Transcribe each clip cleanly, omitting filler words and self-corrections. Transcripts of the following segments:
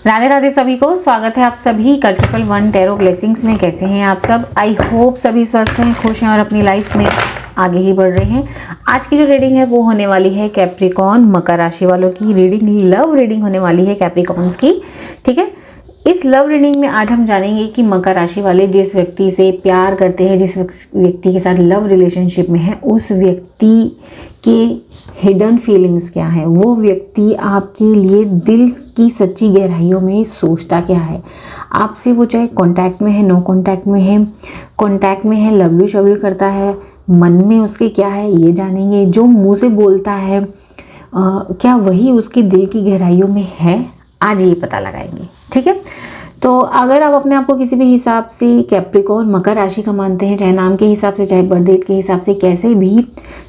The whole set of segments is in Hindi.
राधे राधे सभी को स्वागत है आप सभी का 111 टैरो ब्लेसिंग्स में। कैसे हैं आप सब? आई होप सभी स्वस्थ हैं, खुश हैं और अपनी लाइफ में आगे ही बढ़ रहे हैं। आज की जो रीडिंग है वो होने वाली है कैप्रिकॉन मकर राशि वालों की रीडिंग, लव रीडिंग होने वाली है कैप्रिकॉन्स की। ठीक है, इस लव रीडिंग में आज हम जानेंगे कि मकर राशि वाले जिस व्यक्ति से प्यार करते हैं, जिस व्यक्ति के साथ लव रिलेशनशिप में है, उस व्यक्ति के हिडन फीलिंग्स क्या है, वो व्यक्ति आपके लिए दिल की सच्ची गहराइयों में सोचता क्या है। आपसे वो चाहे कांटेक्ट में है, नो कांटेक्ट में है, कांटेक्ट में है, लव यू शव यू करता है, मन में उसके क्या है ये जानेंगे। जो मुंह से बोलता है क्या वही उसकी दिल की गहराइयों में है, आज ये पता लगाएंगे। ठीक है, तो अगर आप अपने आप को किसी भी हिसाब से कैप्रिकॉन मकर राशि का मानते हैं, चाहे नाम के हिसाब से चाहे बर्थ डेट के हिसाब से कैसे भी,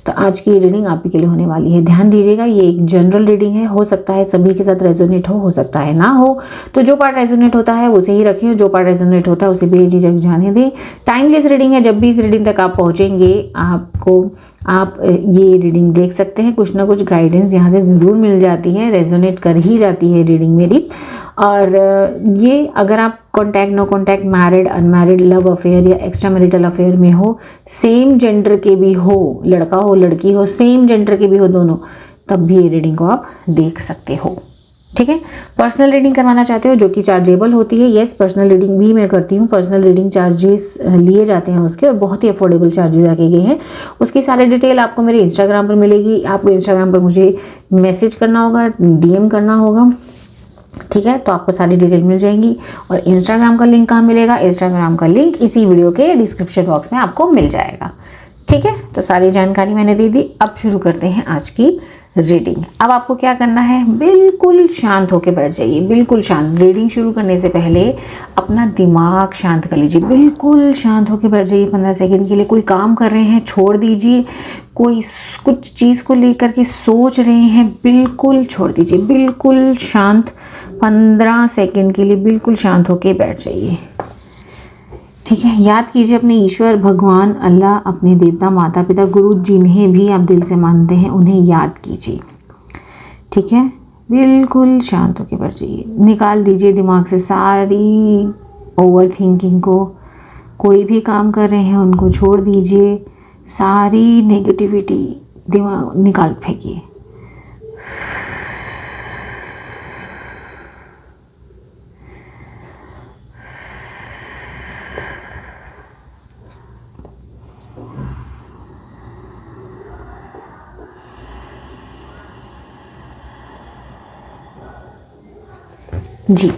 तो आज की रीडिंग आप ही के लिए होने वाली है। ध्यान दीजिएगा, ये एक जनरल रीडिंग है, हो सकता है सभी के साथ रेजोनेट हो सकता है ना हो। तो जो पार्ट रेजोनेट होता है उसे ही रखें, जो पार्ट रेजोनेट होता है उसे बेझिझक जाने दें। टाइमलेस रीडिंग है, जब भी इस रीडिंग तक आप पहुँचेंगे आप ये रीडिंग देख सकते हैं। कुछ ना कुछ गाइडेंस यहाँ से ज़रूर मिल जाती है, रेजोनेट कर ही जाती है रीडिंग मेरी। और ये अगर आप contact no contact, married unmarried, love affair या एक्स्ट्रा मैरिटल अफेयर में हो, सेम जेंडर के भी हो, लड़का हो लड़की हो, सेम जेंडर के भी हो दोनों, तब भी ये रीडिंग को आप देख सकते हो। ठीक है, पर्सनल रीडिंग करवाना चाहते हो जो कि चार्जेबल होती है, येस पर्सनल रीडिंग भी मैं करती हूँ। पर्सनल रीडिंग चार्जेस लिए जाते हैं उसके, और बहुत ही अफोर्डेबल चार्जेस रखे गए हैं। उसकी सारी डिटेल आपको मेरे इंस्टाग्राम पर मिलेगी। आपको इंस्टाग्राम पर मुझे मैसेज करना होगा, DM करना होगा। ठीक है, तो आपको सारी डिटेल मिल जाएंगी। और इंस्टाग्राम का लिंक कहाँ मिलेगा? इंस्टाग्राम का लिंक इसी वीडियो के डिस्क्रिप्शन बॉक्स में आपको मिल जाएगा। ठीक है, तो सारी जानकारी मैंने दे दी। अब शुरू करते हैं आज की रीडिंग। अब आपको क्या करना है, बिल्कुल शांत होकर बैठ जाइए, बिल्कुल शांत। रीडिंग शुरू करने से पहले अपना दिमाग शांत कर लीजिए, बिल्कुल शांत होकर बैठ जाइए। 15 सेकंड के लिए कोई काम कर रहे हैं छोड़ दीजिए, कोई कुछ चीज़ को लेकर के सोच रहे हैं बिल्कुल छोड़ दीजिए, बिल्कुल शांत। 15 सेकंड के लिए बिल्कुल शांत होकर बैठ जाइए। ठीक है, याद कीजिए अपने ईश्वर, भगवान, अल्लाह, अपने देवता, माता पिता, गुरु, जिन्हें भी आप दिल से मानते हैं उन्हें याद कीजिए। ठीक है, बिल्कुल शांत होकर बैठ जाइए। निकाल दीजिए दिमाग से सारी ओवर थिंकिंग को। कोई भी काम कर रहे हैं उनको छोड़ दीजिए, सारी नेगेटिविटी दिमाग निकाल फेंकिए। जी,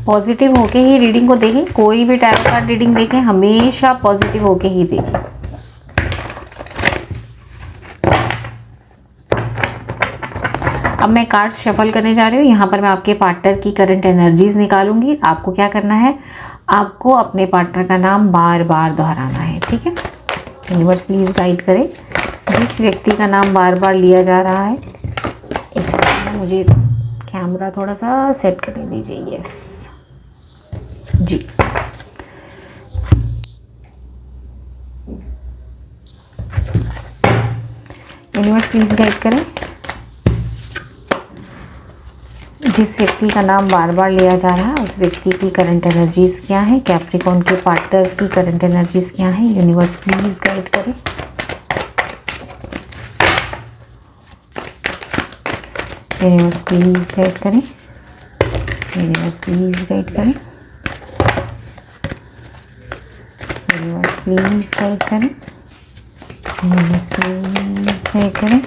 पॉजिटिव होके ही रीडिंग को देखें। कोई भी टैरो कार्ड रीडिंग देखें हमेशा पॉजिटिव होके ही देखें। अब मैं कार्ड्स शफल करने जा रही हूँ। यहाँ पर मैं आपके पार्टनर की करंट एनर्जीज निकालूंगी। आपको क्या करना है, आपको अपने पार्टनर का नाम बार बार दोहराना है। ठीक है, यूनिवर्स प्लीज गाइड करें। जिस व्यक्ति का नाम बार बार लिया जा रहा है, एक सेकंड मुझे कैमरा थोड़ा सा सेट करने दीजिए। यस जी, यूनिवर्स प्लीज गाइड करें। जिस व्यक्ति का नाम बार बार लिया जा रहा है उस व्यक्ति की करंट एनर्जीज क्या है, कैप्रिकॉन के पार्टनर्स की करंट एनर्जीज क्या है, यूनिवर्स प्लीज गाइड करें। यूनिवर्स प्लीज गाइड करें। यूनिवर्स प्लीज गाइड करें। यूनिवर्स प्लीज गाइड करें। यूनिवर्स प्लीज गाइड करें।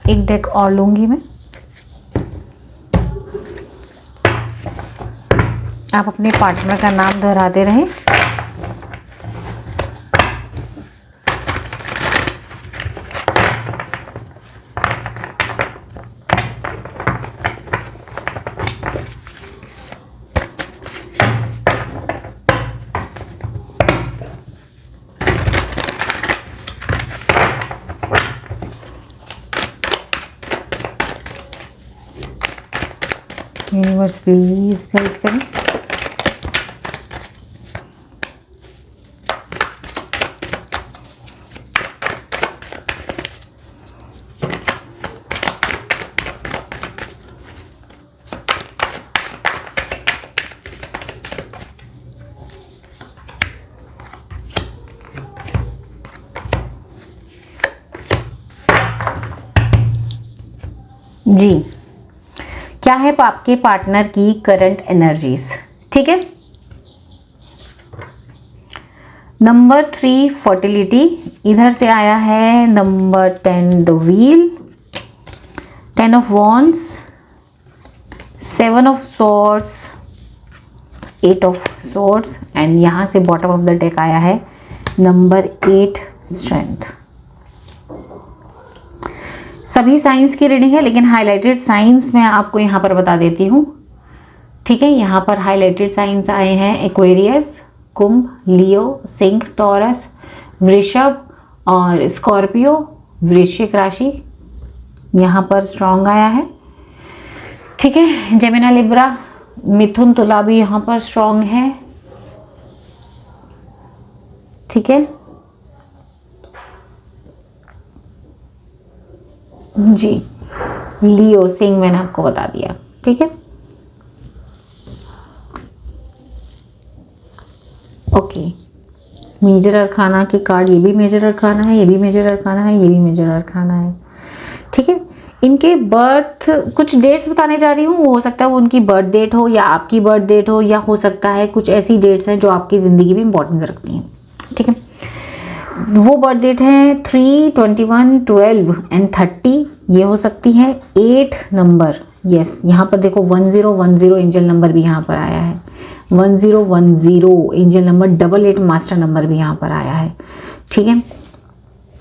एक डेक और लूंगी मैं। आप अपने पार्टनर का नाम दोहराते रहें। यूनिवर्स प्लीज गाइड करें। जी, क्या है आपके पार्टनर की करंट एनर्जीज, ठीक है। नंबर 3 फर्टिलिटी, इधर से आया है number 10 the wheel, 10 of wands, 7 of swords, 8 of swords and यहाँ से बॉटम ऑफ द डेक आया है नंबर 8 स्ट्रेंथ। सभी साइंस की रीडिंग है, लेकिन हाईलाइटेड साइंस मैं आपको यहाँ पर बता देती हूँ, ठीक है। यहाँ पर हाईलाइटेड साइंस आए हैं एक्वेरियस, कुंभ, लियो, सिंह, टॉरस, वृषभ और स्कॉर्पियो, वृश्चिक राशि यहाँ पर स्ट्रॉन्ग आया है, ठीक है। जेमिना, लिब्रा, मिथुन, तुला भी यहाँ पर स्ट्रॉन्ग है, ठीक है जी। लियो, सिंह मैंने आपको बता दिया, ठीक है। ओके, मेजर अरखाना के कार्ड, ये भी मेजर अरखाना है, ये भी मेजर अरखाना है, ये भी मेजर अरखाना है, ठीक है। इनके बर्थ कुछ डेट्स बताने जा रही हूँ, हो सकता है वो उनकी बर्थ डेट हो या आपकी बर्थ डेट हो, या हो सकता है कुछ ऐसी डेट्स हैं जो आपकी ज़िंदगी में इंपॉर्टेंस रखती हैं, ठीक है। वो बर्थ डेट है 3, 21, 12 एंड 30, ये हो सकती है। 8 नंबर, यस, यहाँ पर देखो 1010 एंजल नंबर भी यहाँ पर आया है, 1010 एंजल नंबर, 88 मास्टर नंबर भी यहाँ पर आया है, ठीक है।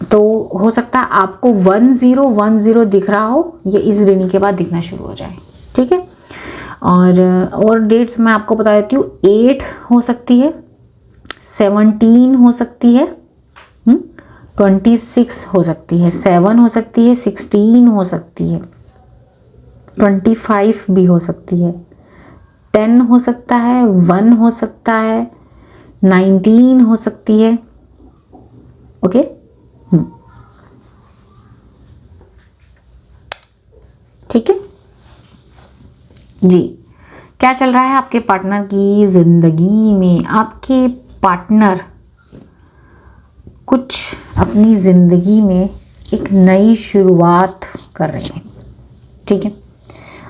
तो हो सकता है आपको 1010 दिख रहा हो, ये इस रीडिंग के बाद दिखना शुरू हो जाए, ठीक है। और डेट्स मैं आपको बता देती हूँ, 8 हो सकती है, 17 हो सकती है, 26 हो सकती है, 7 हो सकती है, 16 हो सकती है, 25 भी हो सकती है, 10 हो सकता है, 1 हो सकता है, 19 हो सकती है, ओके। ठीक है जी। क्या चल रहा है आपके पार्टनर की जिंदगी में? आपके पार्टनर कुछ अपनी जिंदगी में एक नई शुरुआत कर रहे हैं, ठीक है।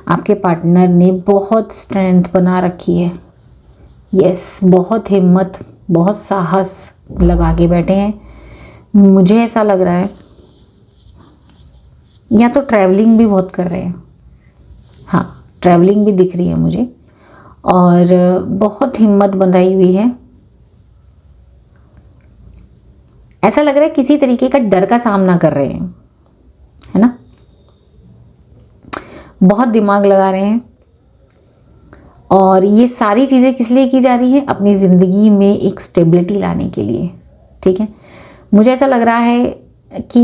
आपके पार्टनर ने बहुत स्ट्रेंथ बना रखी है, यस, बहुत हिम्मत, बहुत साहस लगा के बैठे हैं। मुझे ऐसा लग रहा है या तो ट्रैवलिंग भी बहुत कर रहे हैं, हाँ, ट्रैवलिंग भी दिख रही है मुझे, और बहुत हिम्मत बंधाई हुई है। ऐसा लग रहा है किसी तरीके का डर का सामना कर रहे हैं, है ना, बहुत दिमाग लगा रहे हैं। और ये सारी चीज़ें किस लिए की जा रही हैं? अपनी ज़िंदगी में एक स्टेबिलिटी लाने के लिए, ठीक है। मुझे ऐसा लग रहा है कि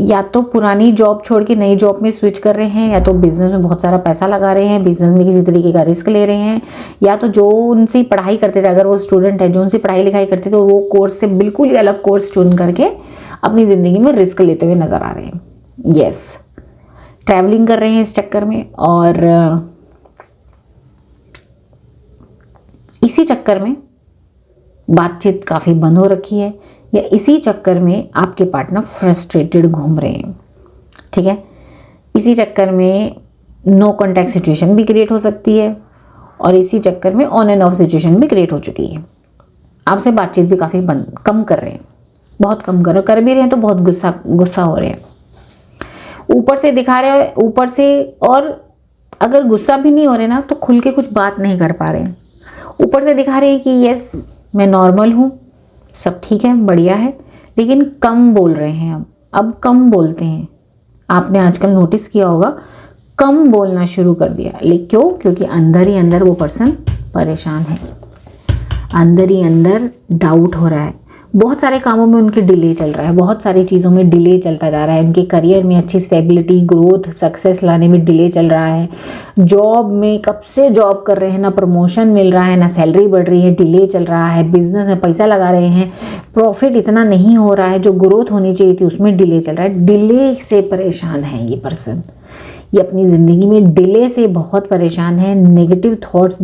या तो पुरानी जॉब छोड़ के नई जॉब में स्विच कर रहे हैं, या तो बिजनेस में बहुत सारा पैसा लगा रहे हैं, बिजनेस में किसी तरीके का रिस्क ले रहे हैं, या तो जो उनसे पढ़ाई करते थे, अगर वो स्टूडेंट है जो उनसे पढ़ाई लिखाई करते थे, तो वो कोर्स से बिल्कुल ही अलग कोर्स चुन करके अपनी ज़िंदगी में रिस्क लेते हुए नज़र आ रहे हैं। यस, ट्रैवलिंग कर रहे हैं इस चक्कर में, और इसी चक्कर में बातचीत काफ़ी बंद हो रखी है, या इसी चक्कर में आपके पार्टनर फ्रस्ट्रेटेड घूम रहे हैं, ठीक है। इसी चक्कर में नो कॉन्टैक्ट सिचुएशन भी क्रिएट हो सकती है, और इसी चक्कर में ऑन एंड ऑफ सिचुएशन भी क्रिएट हो चुकी है। आपसे बातचीत भी काफ़ी कम कर रहे हैं, बहुत कम कर भी रहे हैं, तो बहुत गुस्सा हो रहे हैं, ऊपर से दिखा रहे हैं, ऊपर से। और अगर गुस्सा भी नहीं हो रहे ना, तो खुल के कुछ बात नहीं कर पा रहे हैं। ऊपर से दिखा रहे हैं कि यस मैं नॉर्मल हूँ, सब ठीक है, बढ़िया है, लेकिन कम बोल रहे हैं। अब कम बोलते हैं, आपने आजकल नोटिस किया होगा, कम बोलना शुरू कर दिया। लेकिन क्यों? क्योंकि अंदर ही अंदर वो पर्सन परेशान है, अंदर ही अंदर डाउट हो रहा है, बहुत सारे कामों में उनके डिले चल रहा है, बहुत सारी चीज़ों में डिले चलता जा रहा है, उनके करियर में अच्छी स्टेबिलिटी, ग्रोथ, सक्सेस लाने में डिले चल रहा है। जॉब में कब से जॉब कर रहे हैं, ना प्रमोशन मिल रहा है, ना सैलरी बढ़ रही है, डिले चल रहा है। बिजनेस में पैसा लगा रहे हैं, प्रॉफिट इतना नहीं हो रहा है, जो ग्रोथ होनी चाहिए थी उसमें डिले चल रहा है। डिले से परेशान है ये पर्सन, ये अपनी ज़िंदगी में डिले से बहुत परेशान है। नेगेटिव थॉट्स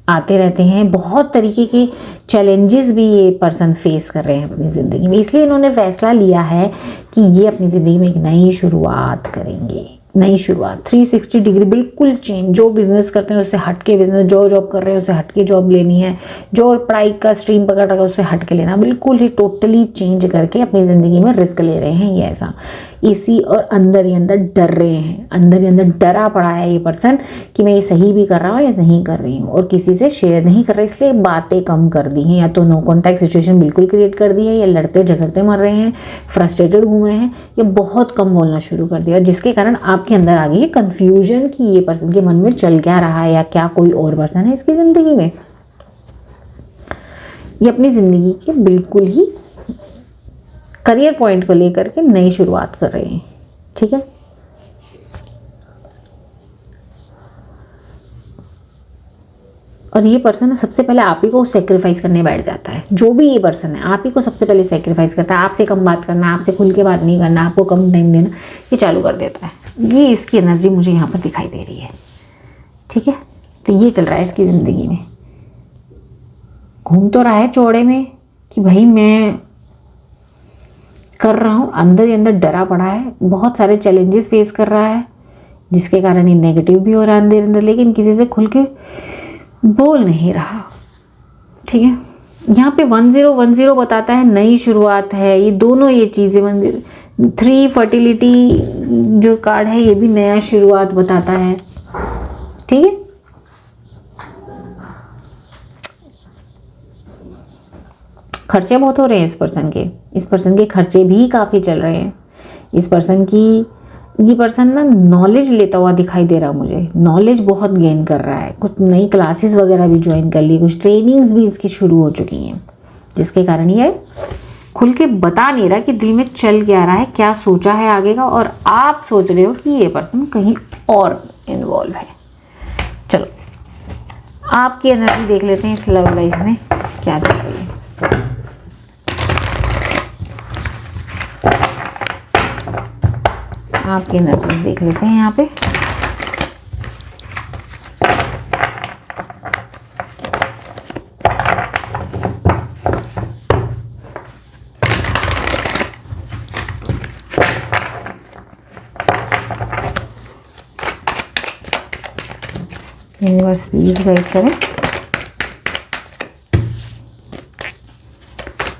आते रहते हैं, बहुत तरीके के चैलेंजेस भी ये पर्सन फेस कर रहे हैं अपनी ज़िंदगी में। इसलिए इन्होंने फैसला लिया है कि ये अपनी ज़िंदगी में एक नई शुरुआत करेंगे, नई शुरुआत, 360 डिग्री बिल्कुल चेंज। जो बिजनेस करते हैं उससे हट के बिजनेस, जो जॉब कर रहे हैं उससे हट के जॉब लेनी है, जो पढ़ाई का स्ट्रीम पकड़ रखा है उससे हट के लेना, बिल्कुल ही टोटली चेंज करके अपनी ज़िंदगी में रिस्क ले रहे हैं ये ऐसा। इसी और अंदर ही अंदर डर रहे हैं, अंदर ही अंदर डरा पड़ा है ये पर्सन कि मैं ये सही भी कर रहा हूँ या नहीं कर रही हूँ, और किसी से शेयर नहीं कर रहा, इसलिए बातें कम कर दी हैं, या तो नो कॉन्टैक्ट सिचुएशन बिल्कुल क्रिएट कर दी है, या लड़ते झगड़ते मर रहे हैं, फ्रस्ट्रेटेड घूम रहे हैं, या बहुत कम बोलना शुरू कर दिया, जिसके कारण आपके अंदर आ गई है कन्फ्यूजन कि ये पर्सन के मन में चल क्या रहा है, या क्या कोई और पर्सन है इसकी ज़िंदगी में। ये अपनी ज़िंदगी के बिल्कुल ही करियर पॉइंट को लेकर के नई शुरुआत कर रहे हैं, ठीक है। और ये पर्सन सबसे पहले आप ही को सेक्रीफाइस करने बैठ जाता है। जो भी ये पर्सन है आप ही को सबसे पहले सेक्रीफाइस करता है। आपसे कम बात करना, आपसे खुल के बात नहीं करना, आपको कम टाइम देना, ये चालू कर देता है। ये इसकी एनर्जी मुझे यहाँ पर दिखाई दे रही है, ठीक है। तो ये चल रहा है इसकी ज़िंदगी में, घूम तो रहा है चौड़े में कि भाई मैं कर रहा हूँ, अंदर ही अंदर डरा पड़ा है, बहुत सारे चैलेंजेस फेस कर रहा है, जिसके कारण ये नेगेटिव भी हो रहा है अंदर अंदर, लेकिन किसी से खुल के बोल नहीं रहा, ठीक है। यहाँ पे 1010 बताता है नई शुरुआत है, ये दोनों ये चीज़ें 3 फर्टिलिटी जो कार्ड है ये भी नया शुरुआत बताता है, ठीक है। खर्चे बहुत हो रहे हैं इस पर्सन के खर्चे भी काफ़ी चल रहे हैं। इस पर्सन की, ये पर्सन ना नॉलेज लेता हुआ दिखाई दे रहा मुझे, नॉलेज बहुत गेन कर रहा है, कुछ नई क्लासेस वगैरह भी ज्वाइन कर ली, कुछ ट्रेनिंग्स भी इसकी शुरू हो चुकी हैं, जिसके कारण ये खुल के बता नहीं रहा कि दिल में चल क्या रहा है, क्या सोचा है आगे का, और आप सोच रहे हो कि ये पर्सन कहीं और इन्वॉल्व है। चलो आपकी एनर्जी देख लेते हैं इस लव लाइफ में क्या चल रही है। आपकी एनर्जीज देख लेते हैं यहाँ पे। यूनिवर्स प्लीज गाइड करें,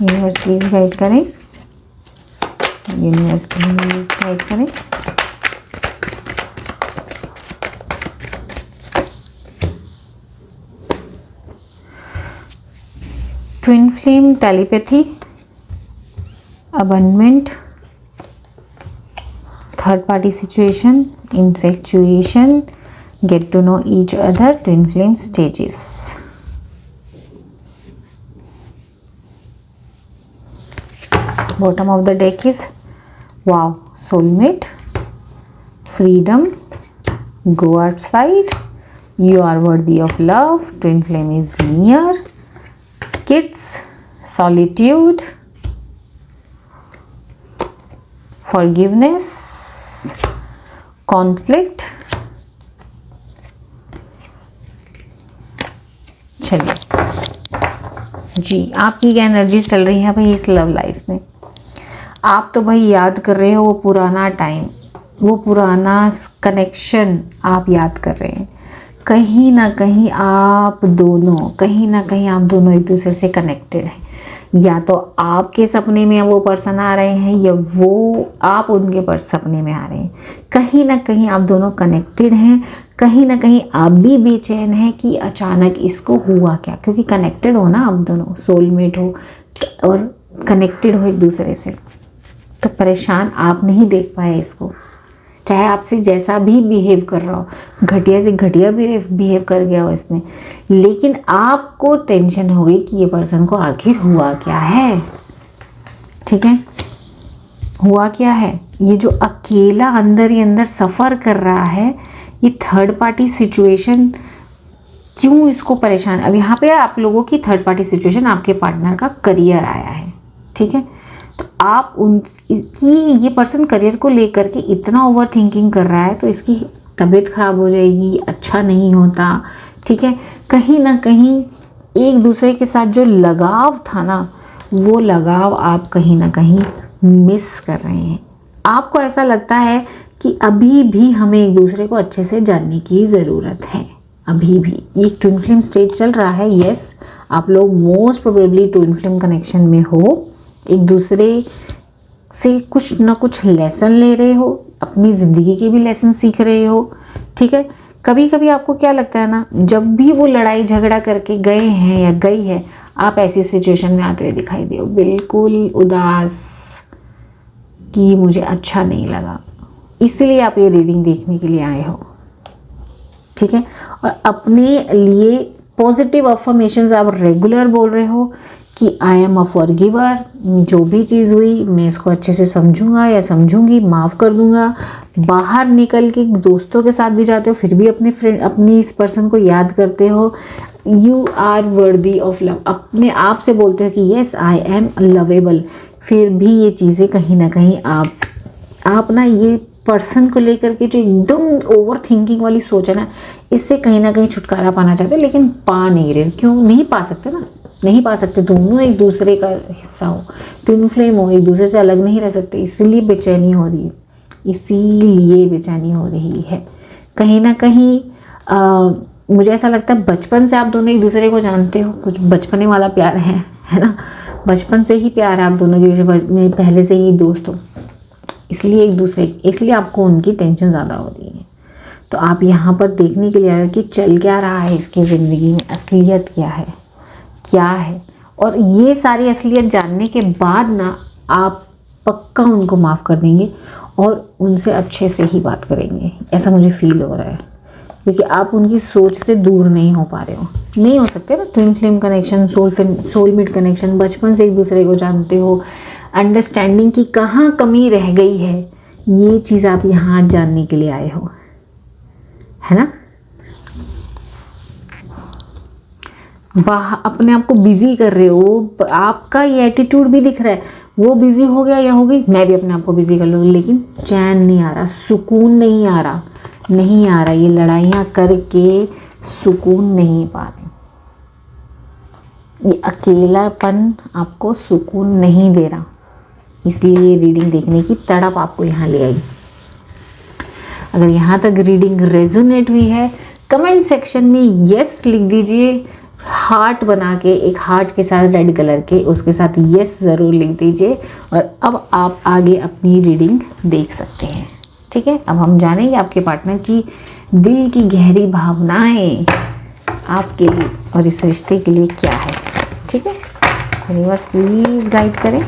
यूनिवर्स प्लीज गाइड करें, यूनिवर्स प्लीज गाइड करें। Twin flame, telepathy, abandonment, third party situation, infatuation, get to know each other, twin flame stages. Bottom of the deck is wow, soulmate, freedom, go outside, you are worthy of love, twin flame is near, kids, solitude, forgiveness, conflict। चलिए जी, आपकी क्या एनर्जीज चल रही है भाई इस लव लाइफ में। आप तो भाई याद कर रहे हो वो पुराना टाइम, वो पुराना कनेक्शन आप याद कर रहे हैं। कहीं ना कहीं आप दोनों एक दूसरे से कनेक्टेड हैं। या तो आपके सपने में वो पर्सन आ रहे हैं, या वो आप उनके सपने में आ रहे हैं। कहीं ना कहीं आप दोनों कनेक्टेड हैं, कहीं ना कहीं आप भी बेचैन हैं कि अचानक इसको हुआ क्या, क्योंकि कनेक्टेड हो ना आप दोनों, सोलमेट हो और कनेक्टेड हो एक दूसरे से, तो परेशान आप नहीं देख पाए इसको। चाहे आपसे जैसा भी बिहेव कर रहा हो, घटिया से घटिया बिहेव कर गया हो इसने, लेकिन आपको टेंशन हो गई कि ये पर्सन को आखिर हुआ क्या है, ठीक है। हुआ क्या है, ये जो अकेला अंदर ही अंदर सफ़र कर रहा है, ये थर्ड पार्टी सिचुएशन क्यों इसको परेशान। अब यहाँ पे आप लोगों की थर्ड पार्टी सिचुएशन आपके पार्टनर का करियर आया है, ठीक है। तो आप उनकी, ये पर्सन करियर को लेकर के इतना ओवर थिंकिंग कर रहा है, तो इसकी तबीयत ख़राब हो जाएगी, अच्छा नहीं होता, ठीक है। कहीं ना कहीं एक दूसरे के साथ जो लगाव था ना, वो लगाव आप कहीं ना कहीं मिस कर रहे हैं। आपको ऐसा लगता है कि अभी भी हमें एक दूसरे को अच्छे से जानने की ज़रूरत है। अभी भी ये एक ट्विन फ्लेम स्टेज चल रहा है। यस, आप लोग most probably twin flame connection में हो, एक दूसरे से कुछ ना कुछ लेसन ले रहे हो, अपनी ज़िंदगी के भी लेसन सीख रहे हो। ठीक है, कभी कभी आपको क्या लगता है ना, जब भी वो लड़ाई झगड़ा करके गए हैं या गई है, आप ऐसी सिचुएशन में आते हुए दिखाई दे, बिल्कुल उदास कि मुझे अच्छा नहीं लगा, इसलिए आप ये रीडिंग देखने के लिए आए हो। ठीक है, और अपने लिए पॉजिटिव अफर्मेशंस आप रेगुलर बोल रहे हो कि आई एम अ फॉरगिवर, जो भी चीज़ हुई मैं इसको अच्छे से समझूंगा या समझूंगी, माफ़ कर दूंगा। बाहर निकल के दोस्तों के साथ भी जाते हो, फिर भी अपनी इस पर्सन को याद करते हो। You are worthy of love, अपने आप से बोलते हो कि येस आई एम लवेबल। फिर भी ये चीज़ें कहीं ना कहीं आप ना ये पर्सन को लेकर के जो एकदम ओवर थिंकिंग वाली सोच है ना, इससे कहीं ना कहीं छुटकारा पाना चाहते हैं, लेकिन पा नहीं रहे। क्यों नहीं पा सकते ना, नहीं पा सकते। दोनों एक दूसरे का हिस्सा हो, ट्विन फ्लेम हो, एक दूसरे से अलग नहीं रह सकते, इसीलिए बेचैनी हो रही है, इसीलिए बेचैनी हो रही है। कहीं ना कहीं मुझे ऐसा लगता है बचपन से आप दोनों एक दूसरे को जानते हो, कुछ बचपने वाला प्यार है ना, बचपन से ही प्यार है आप दोनों के बीच, पहले से ही दोस्त हो, इसलिए आपको उनकी टेंशन ज़्यादा हो रही है। तो आप यहाँ पर देखने के लिए आए हो कि चल क्या रहा है इसकी ज़िंदगी में, असलियत क्या है। और ये सारी असलियत जानने के बाद ना आप पक्का उनको माफ़ कर देंगे और उनसे अच्छे से ही बात करेंगे, ऐसा मुझे फील हो रहा है। क्योंकि आप उनकी सोच से दूर नहीं हो पा रहे हो, नहीं हो सकते ना। Twin flame connection, soulmate connection, बचपन से एक दूसरे को जानते हो, अंडरस्टैंडिंग की कहाँ कमी रह गई है, ये चीज़ आप यहाँ जानने के लिए आए हो, है ना। अपने आप को बिजी कर रहे हो, आपका ये एटीट्यूड भी दिख रहा है, वो बिजी हो गया या हो गई, मैं भी अपने आप को बिजी कर लूँ, लेकिन चैन नहीं आ रहा, सुकून नहीं आ रहा। ये लड़ाइयाँ करके सुकून नहीं पा रहे, ये अकेलापन आपको सुकून नहीं दे रहा, इसलिए ये रीडिंग देखने की तड़प आपको यहाँ ले आई। अगर यहाँ तक रीडिंग रेजोनेट हुई है, कमेंट सेक्शन में यस लिख दीजिए, हार्ट बना के, एक हार्ट के साथ रेड कलर के, उसके साथ यस ज़रूर लिख दीजिए। और अब आप आगे अपनी रीडिंग देख सकते हैं। ठीक है, अब हम जानेंगे आपके पार्टनर की दिल की गहरी भावनाएं आपके लिए और इस रिश्ते के लिए क्या है। ठीक है, यूनिवर्स प्लीज़ गाइड करें।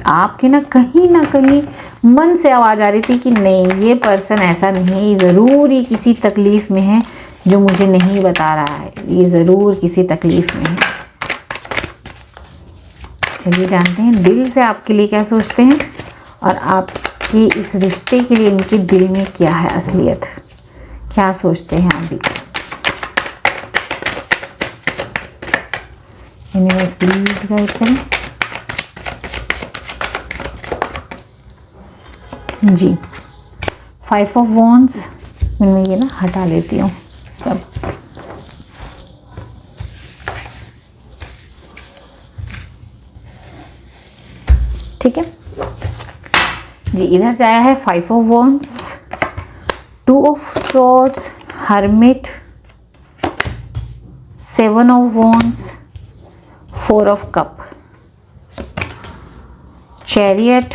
आपके ना कहीं मन से आवाज़ आ रही थी कि नहीं, ये पर्सन ऐसा नहीं, ज़रूर ही किसी तकलीफ़ में है जो मुझे नहीं बता रहा है, ये ज़रूर किसी तकलीफ़ में है। चलिए जानते हैं दिल से आपके लिए क्या सोचते हैं और आपकी इस रिश्ते के लिए इनके दिल में क्या है असलियत, क्या सोचते हैं आप भी। यूनिवर्स प्लीज़ गाइड करें। जी, 5 ऑफ वॉन्ड्स, मैं ये ना हटा लेती हूँ सब। ठीक है जी, इधर से आया है 5 of wands, 2 of swords, hermit, 7 of wands, 4 of cup, chariot,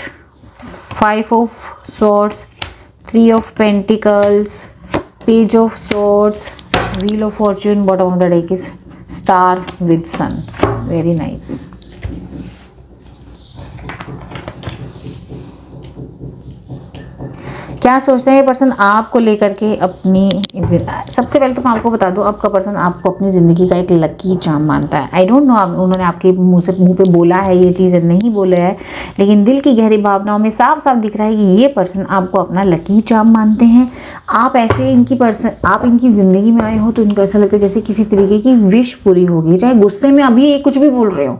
5 of swords, 3 of pentacles, page of swords, wheel of fortune, bottom of the deck is star with sun. Very nice. क्या सोचते हैं ये पर्सन आपको लेकर के अपनी, सबसे पहले तो मैं आपको बता दूं, आपका पर्सन आपको अपनी ज़िंदगी का एक लकी चार्म मानता है। आई डोंट नो उन्होंने आपके मुंह पे बोला है ये चीज़, नहीं बोला है, लेकिन दिल की गहरी भावनाओं में साफ साफ दिख रहा है कि ये पर्सन आपको अपना लकी चार्म मानते हैं। आप ऐसे आप इनकी ज़िंदगी में आए हो तो इनको ऐसा लगता है जैसे किसी तरीके की विश पूरी होगी, चाहे गुस्से में अभी ये कुछ भी बोल रहे हो,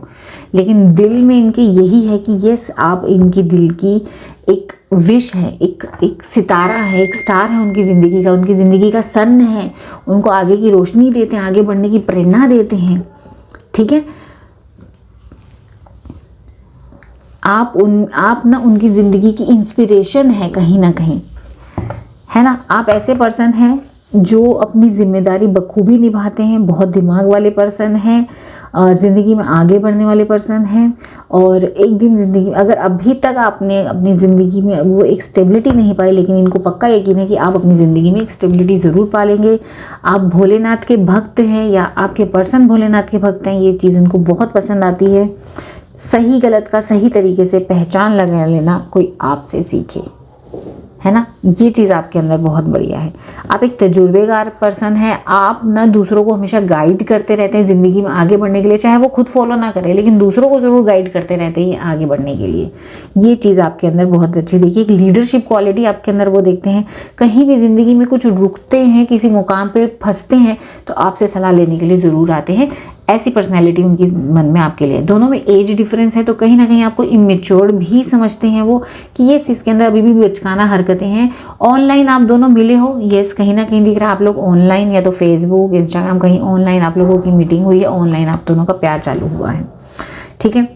लेकिन दिल में इनके यही है कि यस, आप इनकी दिल की एक विश है, एक सितारा है, एक स्टार है उनकी ज़िंदगी का सन है, उनको आगे की रोशनी देते हैं, आगे बढ़ने की प्रेरणा देते हैं। ठीक है, आप ना उनकी ज़िंदगी की इंस्पिरेशन है कहीं ना कहीं, है ना। आप ऐसे पर्सन हैं जो अपनी जिम्मेदारी बखूबी निभाते हैं, बहुत दिमाग वाले पर्सन हैं, ज़िंदगी में आगे बढ़ने वाले पर्सन हैं। और एक दिन ज़िंदगी, अगर अभी तक आपने अपनी ज़िंदगी में वो एक स्टेबिलिटी नहीं पाई, लेकिन इनको पक्का यकीन है कि आप अपनी ज़िंदगी में एक स्टेबिलिटी ज़रूर पालेंगे। आप भोलेनाथ के भक्त हैं या आपके पर्सन भोलेनाथ के भक्त हैं, ये चीज़ उनको बहुत पसंद आती है। सही गलत का सही तरीके से पहचान लगा लेना कोई आपसे सीखे, है ना, ये चीज़ आपके अंदर बहुत बढ़िया है। आप एक तजुर्बेकार पर्सन है, आप ना दूसरों को हमेशा गाइड करते रहते हैं ज़िंदगी में आगे बढ़ने के लिए, चाहे वो खुद फॉलो ना करें, लेकिन दूसरों को ज़रूर गाइड करते रहते हैं आगे बढ़ने के लिए। ये चीज़ आपके अंदर बहुत अच्छी देखिए, एक लीडरशिप क्वालिटी आपके अंदर वो देखते हैं। कहीं भी ज़िंदगी में कुछ रुकते हैं, किसी मुकाम पर फंसते हैं, तो आपसे सलाह लेने के लिए ज़रूर आते हैं। ऐसी पर्सनैलिटी उनकी मन में आपके लिए। दोनों में एज डिफरेंस है, तो कहीं ना कहीं आपको इमेच्योर भी समझते हैं वो, कि ये इसके अंदर अभी भी बचकाना हरकतें हैं। ऑनलाइन आप दोनों मिले हो, यस, कहीं ना कहीं दिख रहा है आप लोग ऑनलाइन, या तो फेसबुक, इंस्टाग्राम, कहीं ऑनलाइन आप लोगों की मीटिंग हुई है, ऑनलाइन आप दोनों का प्यार चालू हुआ है। ठीक है,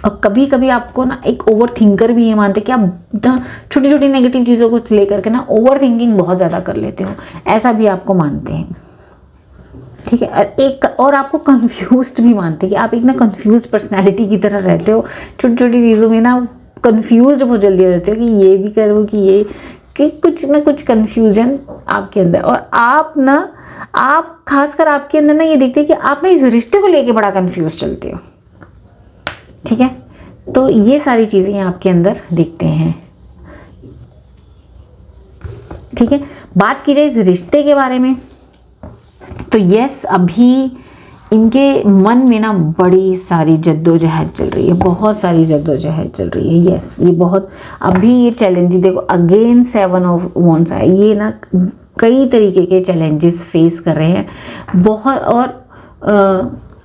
और कभी कभी आपको ना एक ओवर थिंकर भी ये मानते हैं कि आप छोटी छोटी नेगेटिव चीज़ों को लेकर के ना ओवर थिंकिंग बहुत ज़्यादा कर लेते हो, ऐसा भी आपको मानते हैं। ठीक है, एक और आपको कंफ्यूज्ड भी मानते हैं कि आप एक ना कंफ्यूज्ड पर्सनालिटी की तरह रहते हो, छोटी छोटी चीज़ों में ना कंफ्यूज बहुत जल्दी हो जाते हो, कि ये भी करो कि ये, कि कुछ ना कुछ कंफ्यूजन आपके अंदर। और आप खासकर आपके अंदर ना ये देखते हैं कि आप ना इस रिश्ते को लेके बड़ा कंफ्यूज चलते हो। ठीक है, तो ये सारी चीज़ें आपके अंदर दिखते हैं। ठीक है, बात की जाए इस रिश्ते के बारे में, तो यस, अभी इनके मन में ना बड़ी सारी जद्दोजहद चल रही है, बहुत सारी जद्दोजहद चल रही है। यस, ये बहुत अभी ये चैलेंज देखो, अगेन 7 ऑफ वॉन्ड्स है, ये ना कई तरीके के चैलेंजेस फेस कर रहे हैं बहुत। और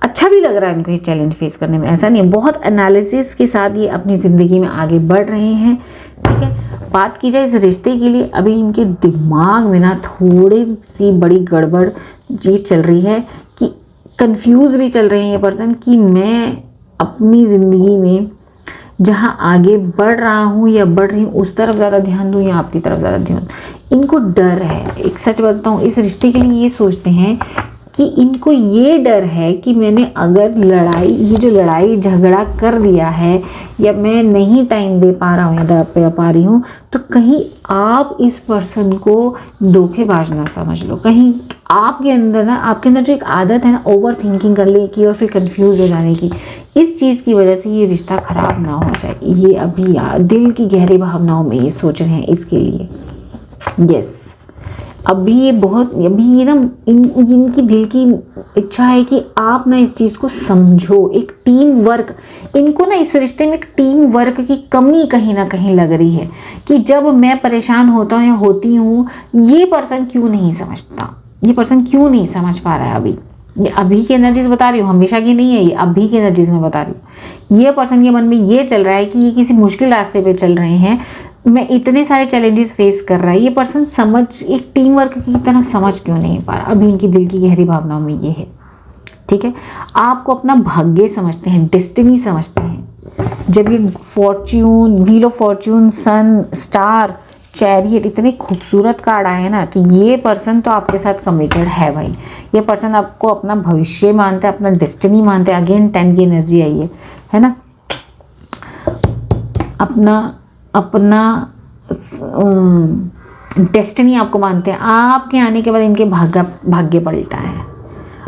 अच्छा भी लग रहा है इनको ये चैलेंज फेस करने में, ऐसा नहीं है, बहुत एनालिसिस के साथ ये अपनी ज़िंदगी में आगे बढ़ रहे हैं। ठीक है, बात की जाए इस रिश्ते के लिए, अभी इनके दिमाग में ना थोड़ी सी बड़ी गड़बड़ चीज़ चल रही है, कि कंफ्यूज भी चल रहे हैं ये पर्सन, कि मैं अपनी ज़िंदगी में जहाँ आगे बढ़ रहा हूँ या बढ़ रही हूँ उस तरफ ज़्यादा ध्यान दूँ या आपकी तरफ ज़्यादा ध्यान। इनको डर है, एक सच बताता हूँ, इस रिश्ते के लिए ये सोचते हैं कि इनको ये डर है कि मैंने अगर ये जो लड़ाई झगड़ा कर दिया है, या मैं नहीं टाइम दे पा रहा हूँ या दे पा रही हूँ, तो कहीं आप इस पर्सन को धोखेबाज ना समझ लो। कहीं आपके अंदर जो एक आदत है ना ओवर थिंकिंग करने की और फिर कंफ्यूज हो जाने की, इस चीज़ की वजह से ये रिश्ता ख़राब ना हो जाए। ये अभी दिल की गहरी भावनाओं में ये सोच रहे हैं इसके लिए। यस, अभी ये ना इनकी दिल की इच्छा है कि आप ना इस चीज़ को समझो, एक टीम वर्क, इनको ना इस रिश्ते में एक टीम वर्क की कमी कहीं ना कहीं लग रही है, कि जब मैं परेशान होता हूँ या होती हूँ, ये पर्सन क्यों नहीं समझता, ये पर्सन क्यों नहीं समझ पा रहा है। अभी की एनर्जीज बता रही हूँ, हमेशा की नहीं है ये, अभी की एनर्जीज में बता रही हूँ। ये पर्सन के मन में ये चल रहा है कि ये किसी मुश्किल रास्ते पे चल रहे हैं, मैं इतने सारे चैलेंजेस फेस कर रहा है, ये पर्सन एक टीम वर्क की तरह समझ क्यों नहीं पा रहा। अभी इनकी दिल की गहरी भावनाओं में ये है। ठीक है, आपको अपना भाग्य समझते हैं, डेस्टिनी समझते हैं। जब ये fortune, wheel of fortune, sun, star, chariot, इतने खूबसूरत कार्ड आए हैं ना, तो ये पर्सन तो आपके साथ कमिटेड है भाई। ये पर्सन आपको अपना भविष्य मानता है, अपना डेस्टिनी मानते हैं। अगेन 10 की एनर्जी आई है ना, अपना डेस्टिनी आपको मानते हैं। आपके आने के बाद इनके भाग्य पलटा है,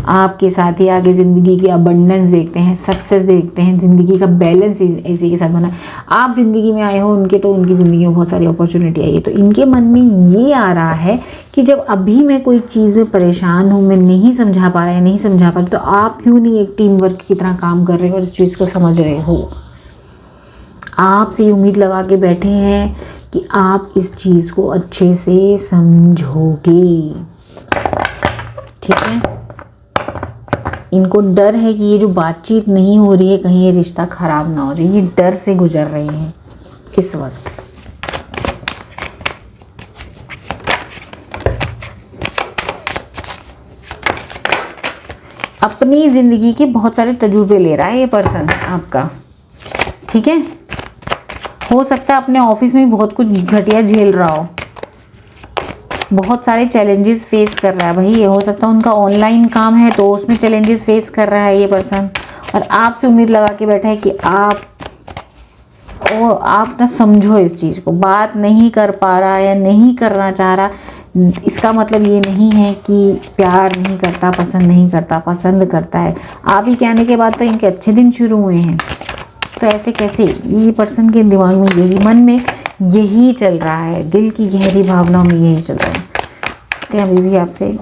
आपके साथ ही आगे ज़िंदगी की अबंडेंस देखते हैं, सक्सेस देखते हैं, ज़िंदगी का बैलेंस इसी के साथ बना। आप ज़िंदगी में आए हो उनकी ज़िंदगी में बहुत सारी अपॉर्चुनिटी आई है, तो इनके मन में ये आ रहा है कि जब अभी मैं कोई चीज़ में परेशान हूँ, मैं नहीं समझा पा रहा या नहीं समझा पा रही, तो आप क्यों नहीं एक टीम वर्क की तरह काम कर रहे हो और इस चीज़ को समझ रहे हो। आपसे ये उम्मीद लगा के बैठे हैं कि आप इस चीज़ को अच्छे से समझोगे। ठीक है, इनको डर है कि ये जो बातचीत नहीं हो रही है कहीं ये रिश्ता ख़राब ना हो जाए, ये डर से गुजर रहे हैं इस वक्त। अपनी ज़िंदगी के बहुत सारे तजुर्बे ले रहा है ये पर्सन आपका, ठीक है। हो सकता है अपने ऑफिस में बहुत कुछ घटिया झेल रहा हो, बहुत सारे चैलेंजेस फेस कर रहा है भाई। ये हो सकता है उनका ऑनलाइन काम है तो उसमें चैलेंजेस फेस कर रहा है ये पर्सन, और आपसे उम्मीद लगा के बैठा है कि आप ना समझो इस चीज़ को। बात नहीं कर पा रहा या नहीं करना चाह रहा, इसका मतलब ये नहीं है कि प्यार नहीं करता, पसंद नहीं करता, पसंद करता है। आप ही कहने के बाद तो इनके अच्छे दिन शुरू हुए हैं, तो ऐसे कैसे? ये पर्सन के दिमाग में यही, मन में यही चल रहा है, दिल की गहरी भावनाओं में यही चल रहा है। तो अभी भी आपसे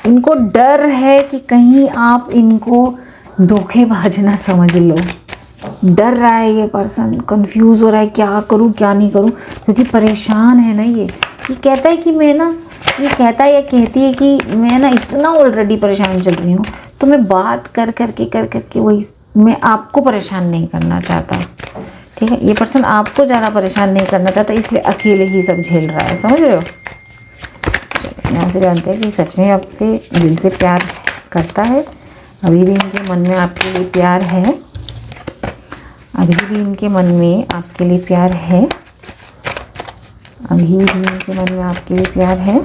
इनको डर है कि कहीं आप इनको धोखेबाज ना समझ लो। डर रहा है ये पर्सन, कंफ्यूज हो रहा है क्या करूं क्या नहीं करूं, क्योंकि परेशान है ना ये कहता है कि मैं ना, ये कहता है या कहती है कि मैं ना इतना ऑलरेडी परेशान चल रही हूँ, तो मैं बात कर करके वही, मैं आपको परेशान नहीं करना चाहता, ठीक है। ये पर्सन आपको ज़्यादा परेशान नहीं करना चाहता, इसलिए अकेले ही सब झेल रहा है, समझ रहे हो। चलो यहाँ से जानते हैं कि सच में आपसे दिल से प्यार करता है, अभी भी इनके मन में आपके लिए प्यार है, अभी भी इनके मन में आपके लिए प्यार है, अभी भी इनके मन में आपके लिए प्यार है।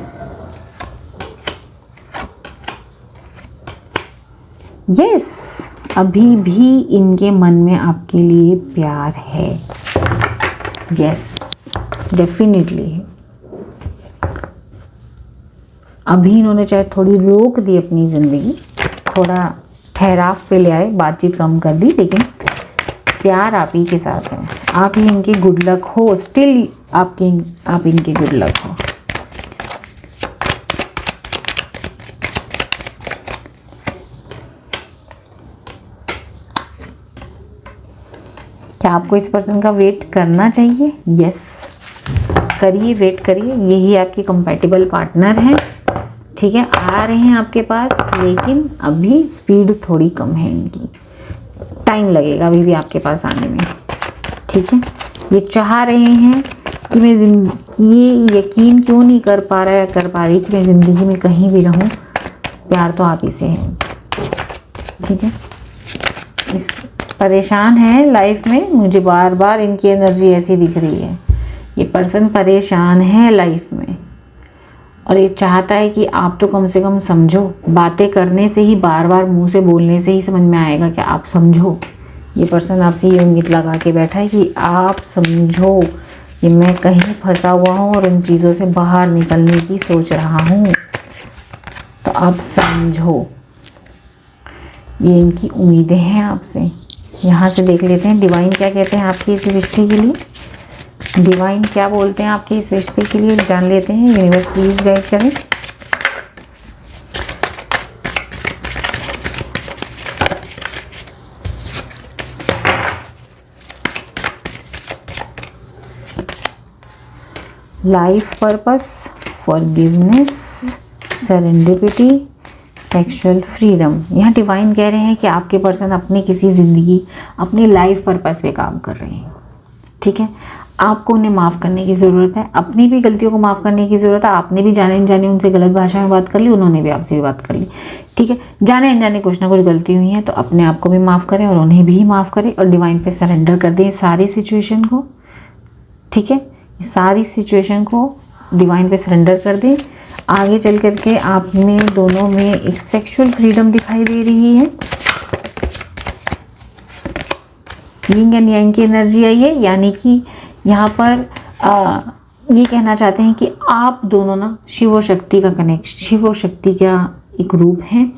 यस, अभी भी इनके मन में आपके लिए प्यार है। Yes, definitely. अभी इन्होंने चाहे थोड़ी रोक दी अपनी ज़िंदगी, थोड़ा ठहराव पे ले आए, बातचीत कम कर दी, लेकिन प्यार आप ही के साथ है। आप ही इनके गुड लक हो, स्टिल आप इनके गुड लक हो। क्या आपको इस पर्सन का वेट करना चाहिए? यस, करिए, वेट करिए। यही आपके कंपैटिबल पार्टनर हैं, ठीक है। आ रहे हैं आपके पास, लेकिन अभी स्पीड थोड़ी कम है इनकी, टाइम लगेगा अभी भी आपके पास आने में, ठीक है। ये चाह रहे हैं कि मैं ये यकीन क्यों नहीं कर पा रहा या कर पा रही कि मैं ज़िंदगी में कहीं भी रहूं, प्यार तो आप ही से है, ठीक है। इस परेशान है लाइफ में, मुझे बार बार इनकी एनर्जी ऐसी दिख रही है। ये पर्सन परेशान है लाइफ में, और ये चाहता है कि आप तो कम से कम समझो। बातें करने से ही, बार बार मुंह से बोलने से ही समझ में आएगा कि आप समझो। ये पर्सन आपसे ये उम्मीद लगा के बैठा है कि आप समझो कि मैं कहीं फंसा हुआ हूँ और उन चीज़ों से बाहर निकलने की सोच रहा हूँ, तो आप समझो। ये इनकी उम्मीदें हैं आपसे। यहाँ से देख लेते हैं डिवाइन क्या कहते हैं आपके इस रिश्ते के लिए। डिवाइन क्या बोलते हैं आपके इस रिश्ते के लिए, जान लेते हैं। यूनिवर्स प्लीज गाइड करें। Life purpose, forgiveness, serendipity, sexual freedom. यहाँ डिवाइन कह रहे हैं कि आपके पर्सन अपनी किसी ज़िंदगी, अपनी लाइफ पर्पस पे काम कर रहे हैं, ठीक है। आपको उन्हें माफ़ करने की ज़रूरत है, अपनी भी गलतियों को माफ़ करने की ज़रूरत है। आपने भी जाने अनजाने उनसे गलत भाषा में बात कर ली, उन्होंने भी आपसे भी बात कर ली, ठीक है। जाने अनजाने कुछ ना कुछ गलती हुई है, तो अपने आप को भी माफ़ करें और उन्हें भी माफ़ करें, और डिवाइन पे सरेंडर कर दें सारी सिचुएशन को, ठीक है। सारी सिचुएशन को डिवाइन पे सरेंडर कर दें। आगे चल करके आप में दोनों में एक सेक्सुअल फ्रीडम दिखाई दे रही है। यिंग एंड यांग की एनर्जी आई है, यानी कि यहाँ पर ये कहना चाहते हैं कि आप दोनों ना शिव और शक्ति का कनेक्शन, शिव और शक्ति का एक रूप है।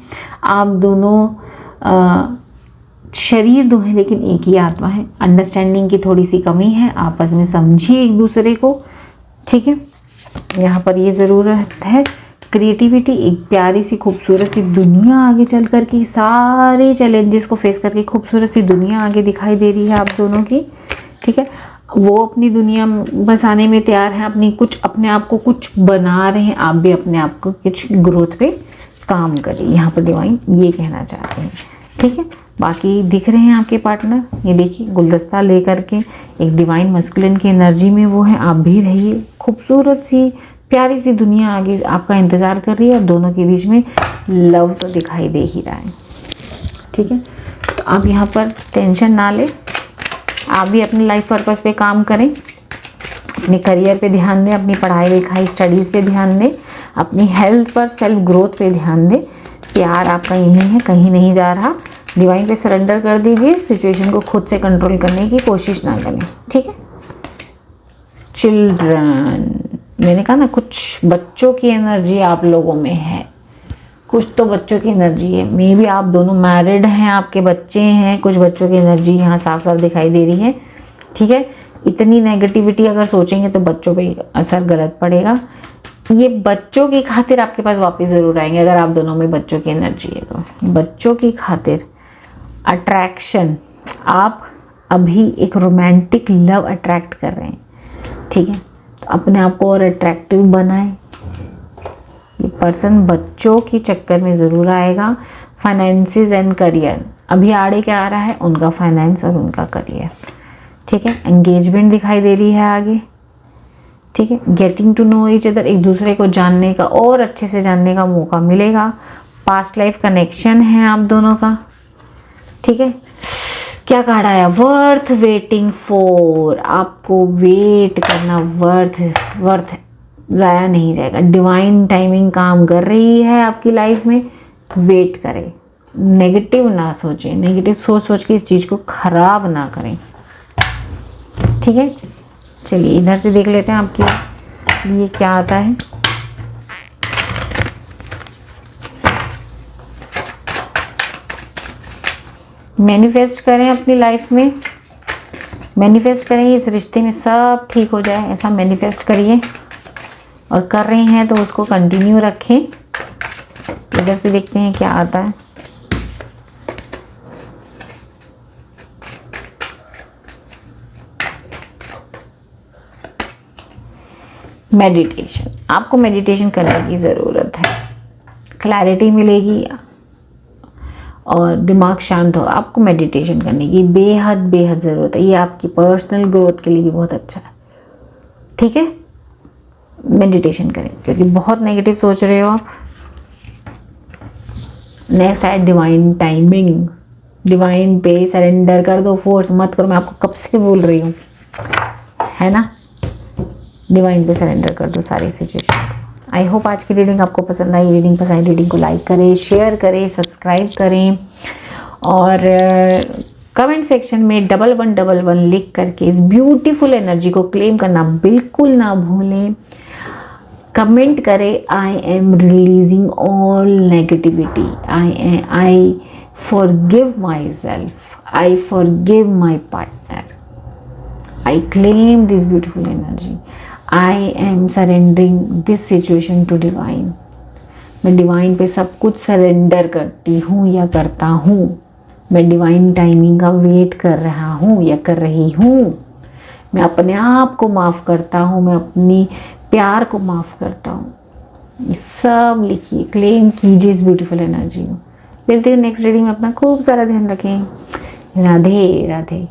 आप दोनों शरीर दो हैं लेकिन एक ही आत्मा है। अंडरस्टैंडिंग की थोड़ी सी कमी है, आपस में समझिए एक दूसरे को, ठीक है। यहाँ पर ये ज़रूरत है क्रिएटिविटी, एक प्यारी सी खूबसूरत सी दुनिया आगे चल कर के, सारे चैलेंजेस को फेस करके खूबसूरत सी दुनिया आगे दिखाई दे रही है आप दोनों की, ठीक है। वो अपनी दुनिया बसाने में तैयार हैं, अपनी कुछ अपने आप को कुछ बना रहे हैं, आप भी अपने आप को कुछ ग्रोथ पे काम करिए, यहाँ पर डिवाइन ये कहना चाहते हैं। ठीक है, बाकी दिख रहे हैं आपके पार्टनर, ये देखिए गुलदस्ता लेकर के एक डिवाइन मस्कुलिन की एनर्जी में वो है। आप भी रहिए, खूबसूरत सी प्यारी सी दुनिया आगे आपका इंतज़ार कर रही है और दोनों के बीच में लव तो दिखाई दे ही रहा है। ठीक है, तो आप यहाँ पर टेंशन ना लें, आप भी अपने लाइफ पर्पस पे काम करें, अपने करियर पे ध्यान दें, अपनी पढ़ाई लिखाई स्टडीज़ पे ध्यान दें, अपनी हेल्थ पर सेल्फ ग्रोथ पे ध्यान दें। प्यार आपका यही है, कहीं नहीं जा रहा। डिवाइन पे सरेंडर कर दीजिए, सिचुएशन को खुद से कंट्रोल करने की कोशिश ना करें। ठीक है, चिल्ड्रन, मैंने कहा ना कुछ बच्चों की एनर्जी आप लोगों में है, कुछ तो बच्चों की एनर्जी है। मे बी आप दोनों मैरिड हैं, आपके बच्चे हैं, कुछ बच्चों की एनर्जी यहाँ साफ साफ दिखाई दे रही है। ठीक है, इतनी नेगेटिविटी अगर सोचेंगे तो बच्चों पे असर गलत पड़ेगा। ये बच्चों की खातिर आपके पास वापस ज़रूर आएंगे, अगर आप दोनों में बच्चों की एनर्जी है तो। बच्चों की खातिर अट्रैक्शन, आप अभी एक रोमांटिक लव अट्रैक्ट कर रहे हैं। ठीक है, तो अपने आप को और अट्रैक्टिव बनाएं। ये पर्सन बच्चों के चक्कर में ज़रूर आएगा। फाइनेंसेस एंड करियर, अभी आड़े क्या आ रहा है, उनका फाइनेंस और उनका करियर। ठीक है, एंगेजमेंट दिखाई दे रही है आगे। ठीक है, getting to know each other, एक दूसरे को जानने का और अच्छे से जानने का मौका मिलेगा। पास्ट लाइफ कनेक्शन है आप दोनों का। ठीक है, क्या कार्ड आया, वर्थ वेटिंग फॉर, आपको वेट करना वर्थ ज़ाया नहीं जाएगा। डिवाइन टाइमिंग काम कर रही है आपकी लाइफ में, वेट करें, नेगेटिव ना सोचें, नेगेटिव सोच के इस चीज़ को ख़राब ना करें। ठीक है, चलिए इधर से देख लेते हैं आपके लिए क्या आता है। मैनिफेस्ट करें अपनी लाइफ में, मैनिफेस्ट करें इस रिश्ते में सब ठीक हो जाए, ऐसा मैनिफेस्ट करिए। और कर रहे हैं तो उसको कंटिन्यू रखें। इधर से देखते हैं क्या आता है। मेडिटेशन, आपको मेडिटेशन करने की ज़रूरत है, क्लैरिटी मिलेगी और दिमाग शांत होगा। आपको मेडिटेशन करने की बेहद ज़रूरत है, ये आपकी पर्सनल ग्रोथ के लिए भी बहुत अच्छा है। ठीक है, मेडिटेशन करें क्योंकि बहुत नेगेटिव सोच रहे हो आप। नेक्स्ट है डिवाइन टाइमिंग, डिवाइन पे सरेंडर कर दो, फोर्स मत करो। मैं आपको कब से बोल रही हूँ, है ना, डिवाइन पे सरेंडर कर दो सारी सिचुएशन को। आई होप आज की रीडिंग आपको पसंद आई। रीडिंग पसंद आई, रीडिंग को लाइक करें, शेयर करें, सब्सक्राइब करें और कमेंट सेक्शन में 1111 लिख करके इस ब्यूटीफुल एनर्जी को क्लेम करना बिल्कुल ना भूलें। कमेंट करें, I am releasing all negativity, I forgive myself, I forgive my partner, I claim this beautiful energy, I am surrendering this situation to divine. मैं डिवाइन पे सब कुछ सरेंडर करती हूँ या करता हूँ। मैं डिवाइन टाइमिंग का वेट कर रहा हूँ या कर रही हूँ। मैं अपने आप को माफ़ करता हूँ, मैं अपनी प्यार को माफ़ करता हूँ। ये सब लिखिए, क्लेम कीजिए इस ब्यूटीफुल एनर्जी को। मिलते हैं नेक्स्ट रीडिंग में। अपना खूब सारा ध्यान रखें। राधे राधे।